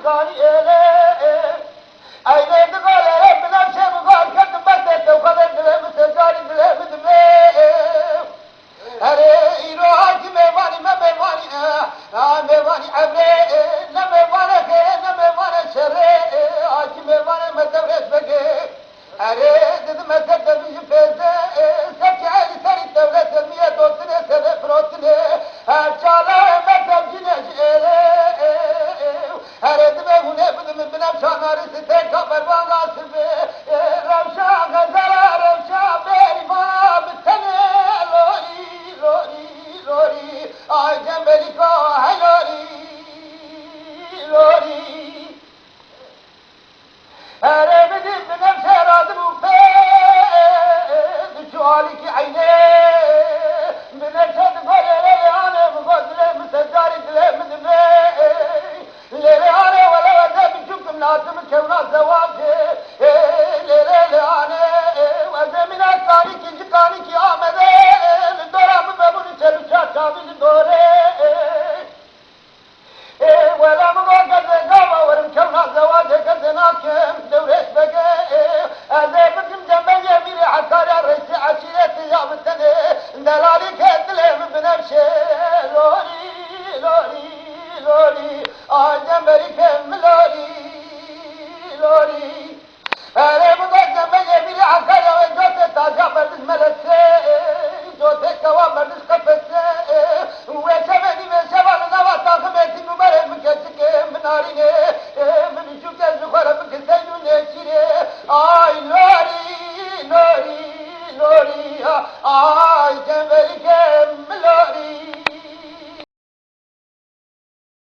زانی ایله دقایق بنام شب قال کردم بس تو خبر دلم سجاری دلم دلم اره ایرو آج میوانی میوانی میوانی عبره نه میوانه که نه میوانه شره آج میوانه مدرس بگه اره dedim mezhepte bizim fezde sepki ayı seni devlet elmiye dostine sene frotine her çala mezhepcine اره dime hune bidim binem şanarısı tek haber bana sıfı revşa gazara revşa berima bitene lori lori lori ay cembelika hay lori lori اره بدید بنم شهرات مفتد جوالي كي عيني بنشد فلي انا مفضله مسجاري دلي مدمي ليلي انا ولا وزا بشوف مناسب كونا زواجي ليلي انا وزا من الثاني كي جكاني كي آمده لدورا ببابون سلو شاشابي لدوري ولا مغاقة زيقاوة ورم كونا زواجه كزناكم دوريش بقى أزي بكم جنبي يميري عكاري الرئيسي عشيرتي يا بتني دلالي كدلي من بنفشي لوري لوري لوري جنبي كم لوري لوري أنا مغاقة جنبي يميري عكاري وجوتي تاجع بردس ملسي جوتي كوا بردس قفسي وشبني من شبال نوا تاخمتي مبارك مكسك مناريني